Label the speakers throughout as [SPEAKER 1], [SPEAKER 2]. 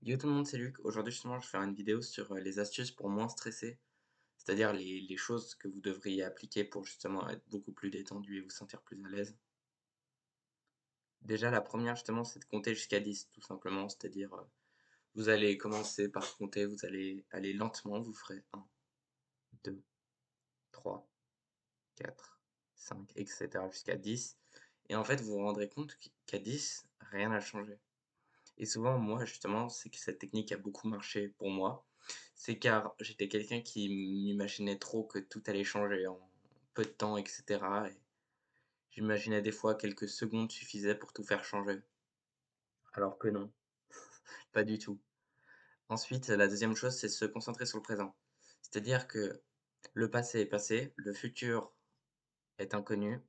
[SPEAKER 1] Yo tout le monde, c'est Luc. Aujourd'hui justement, je vais faire une vidéo sur les astuces pour moins stresser, c'est-à-dire les choses que vous devriez appliquer pour justement être beaucoup plus détendu et vous sentir plus à l'aise. Déjà, la première justement, c'est de compter jusqu'à 10 tout simplement, c'est-à-dire vous allez commencer par compter, vous allez aller lentement, vous ferez un, 2, 3, 4, 5, etc. jusqu'à 10. Et en fait, vous vous rendrez compte qu'à 10, rien n'a changé. Et souvent, moi, justement, c'est que cette technique a beaucoup marché pour moi. C'est car j'étais quelqu'un qui m'imaginait trop que tout allait changer en peu de temps, etc. Et j'imaginais des fois quelques secondes suffisaient pour tout faire changer. Alors que non, pas du tout. Ensuite, la deuxième chose, c'est se concentrer sur le présent. C'est-à-dire que le passé est passé, le futur est inconnu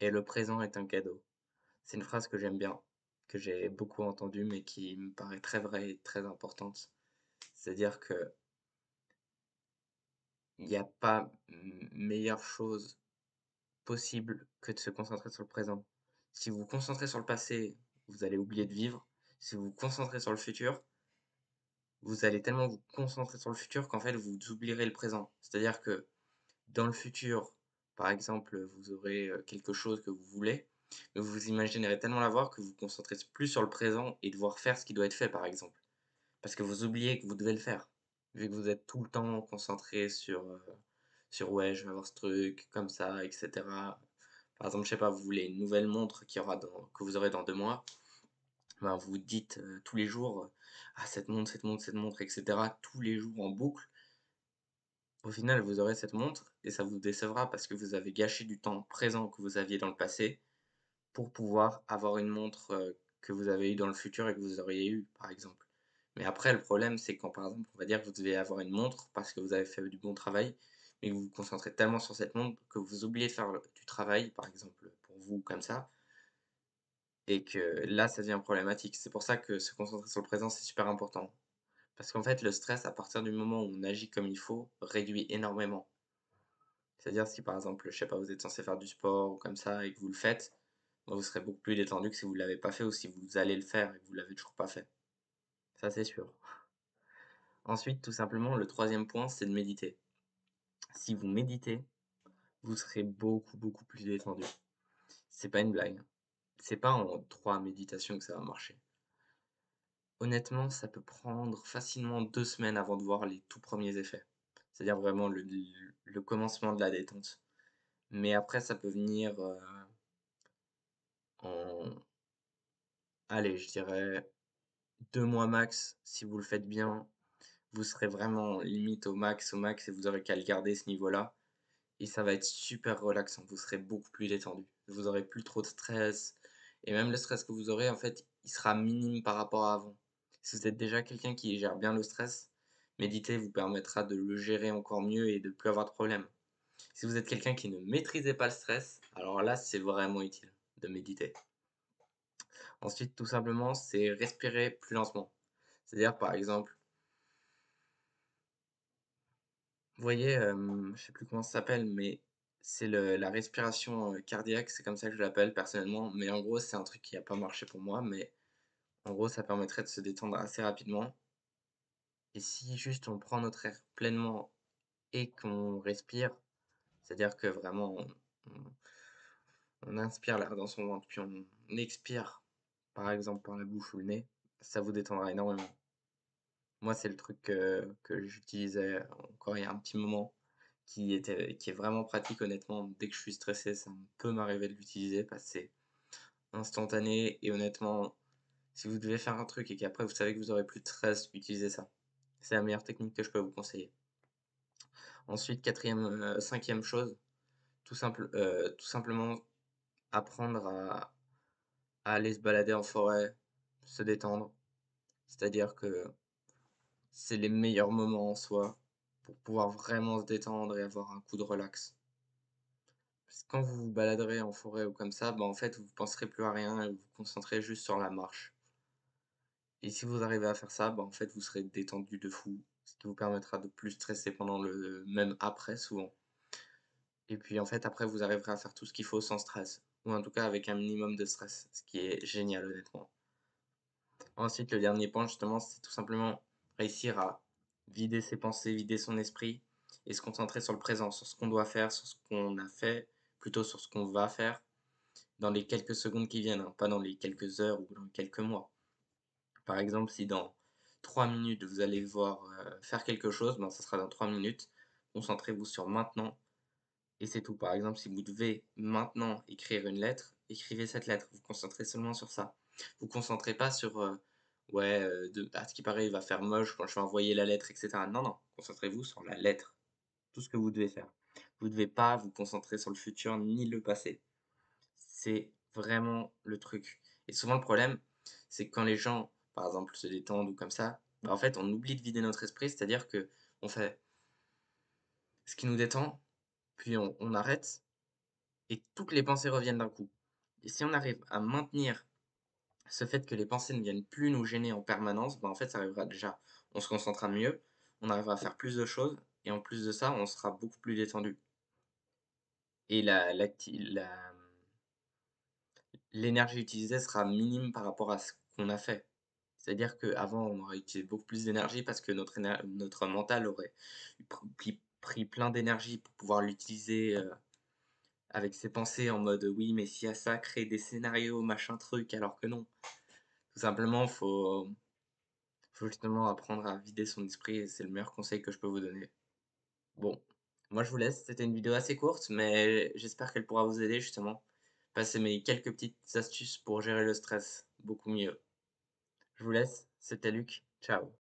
[SPEAKER 1] et le présent est un cadeau. C'est une phrase que j'aime bien, que j'ai beaucoup entendue, mais qui me paraît très vraie et très importante. C'est-à-dire que il n'y a pas meilleure chose possible que de se concentrer sur le présent. Si vous vous concentrez sur le passé, vous allez oublier de vivre. Si vous vous concentrez sur le futur, vous allez tellement vous concentrer sur le futur qu'en fait, vous oublierez le présent. C'est-à-dire que dans le futur, par exemple, vous aurez, quelque chose que vous voulez, mais vous vous imaginerez tellement l'avoir que vous vous concentrez plus sur le présent et devoir faire ce qui doit être fait, par exemple. Parce que vous oubliez que vous devez le faire, vu que vous êtes tout le temps concentré sur: «Ouais, je vais avoir ce truc comme ça» et cetera. Par exemple, je sais pas, vous voulez une nouvelle montre que vous aurez dans 2 mois, ben, vous dites, tous les jours, «Ah cette montre, cette montre, cette montre» et cetera, tous les jours en boucle. Au final, vous aurez cette montre et ça vous décevra parce que vous avez gâché du temps présent que vous aviez dans le passé pour pouvoir avoir une montre, que vous avez eue dans le futur et que vous auriez eu, par exemple. Mais après, le problème, c'est quand, par exemple, on va dire que vous devez avoir une montre parce que vous avez fait du bon travail, mais que vous vous concentrez tellement sur cette montre que vous oubliez de faire du travail, par exemple, pour vous comme ça, et que là, ça devient problématique. C'est pour ça que se concentrer sur le présent, c'est super important. Parce qu'en fait, le stress, à partir du moment où on agit comme il faut, réduit énormément. C'est-à-dire si, par exemple, je sais pas, vous êtes censé faire du sport ou comme ça et que vous le faites, bah, vous serez beaucoup plus détendu que si vous ne l'avez pas fait ou si vous allez le faire et que vous l'avez toujours pas fait. Ça, c'est sûr. Ensuite, tout simplement, le troisième point, c'est de méditer. Si vous méditez, vous serez beaucoup, beaucoup plus détendu. C'est pas une blague. C'est pas en 3 méditations que ça va marcher. Honnêtement, ça peut prendre facilement 2 semaines avant de voir les tout premiers effets. C'est-à-dire vraiment le commencement de la détente. Mais après, ça peut venir, en allez, je dirais 2 mois max, si vous le faites bien, vous serez vraiment limite au max et vous aurez qu'à le garder ce niveau-là et ça va être super relaxant. Vous serez beaucoup plus détendu. Vous aurez plus trop de stress et même le stress que vous aurez, en fait, il sera minime par rapport à avant. Si vous êtes déjà quelqu'un qui gère bien le stress, méditer vous permettra de le gérer encore mieux et de plus avoir de problème. Si vous êtes quelqu'un qui ne maîtrisait pas le stress, alors là, c'est vraiment utile de méditer. Ensuite, tout simplement, c'est respirer plus lentement. C'est-à-dire, par exemple, vous voyez, je sais plus comment ça s'appelle, mais c'est la respiration, cardiaque, c'est comme ça que je l'appelle personnellement, mais en gros, c'est un truc qui a pas marché pour moi, mais en gros, ça permettrait de se détendre assez rapidement et si juste on prend notre air pleinement et qu'on respire, c'est-à-dire que vraiment on on inspire l'air dans son ventre, puis on expire, par exemple par la bouche ou le nez, ça vous détendra énormément. Moi, c'est le truc que j'utilisais encore il y a un petit moment, qui est vraiment pratique honnêtement. Dès que je suis stressé, ça peut m'arriver de l'utiliser parce que c'est instantané et honnêtement, si vous devez faire un truc et qu'après vous savez que vous aurez plus de stress, utilisez ça. C'est la meilleure technique que je peux vous conseiller. Ensuite, 5e chose, tout simplement apprendre à aller se balader en forêt, se détendre. C'est-à-dire que c'est les meilleurs moments en soi pour pouvoir vraiment se détendre et avoir un coup de relax. Parce que quand vous vous baladerez en forêt ou comme ça, bah, en fait, vous penserez plus à rien et vous vous concentrez juste sur la marche. Et si vous arrivez à faire ça, bah, en fait, vous serez détendu de fou, ce qui vous permettra de plus stresser pendant même après souvent. Et puis en fait, après, vous arriverez à faire tout ce qu'il faut sans stress, ou en tout cas avec un minimum de stress, ce qui est génial honnêtement. Ensuite, le dernier point justement, c'est tout simplement réussir à vider ses pensées, vider son esprit et se concentrer sur le présent, sur ce qu'on doit faire, sur ce qu'on a fait, plutôt sur ce qu'on va faire dans les quelques secondes qui viennent, hein, pas dans les quelques heures ou dans quelques mois. Par exemple, si dans 3 minutes vous allez devoir, faire quelque chose, ben, ça sera dans 3 minutes. Concentrez-vous sur maintenant et c'est tout. Par exemple, si vous devez maintenant écrire une lettre, écrivez cette lettre. Vous concentrez seulement sur ça. Vous concentrez pas sur, ouais, à ce qui paraît, il va faire moche quand je vais envoyer la lettre et cetera. Non, non, concentrez-vous sur la lettre, tout ce que vous devez faire. Vous devez pas vous concentrer sur le futur ni le passé. C'est vraiment le truc et souvent le problème, c'est que quand les gens, par exemple, se détendent ou comme ça, bah, en fait, on oublie de vider notre esprit, c'est-à-dire qu'on fait ce qui nous détend, puis on arrête et toutes les pensées reviennent d'un coup. Et si on arrive à maintenir ce fait que les pensées ne viennent plus nous gêner en permanence, bah, en fait, ça arrivera déjà. On se concentrera mieux, on arrivera à faire plus de choses et en plus de ça, on sera beaucoup plus détendu. Et l'énergie utilisée sera minime par rapport à ce qu'on a fait. C'est-à-dire qu'avant, on aurait utilisé beaucoup plus d'énergie parce que notre mental aurait pris plein d'énergie pour pouvoir l'utiliser, avec ses pensées en mode: «Oui, mais s'il y a ça, créer des scénarios, machin truc», alors que non. Tout simplement, faut justement apprendre à vider son esprit et c'est le meilleur conseil que je peux vous donner. Bon, moi je vous laisse, c'était une vidéo assez courte, mais j'espère qu'elle pourra vous aider justement. Passer mes quelques petites astuces pour gérer le stress beaucoup mieux. Je vous laisse, c'était Luc, ciao.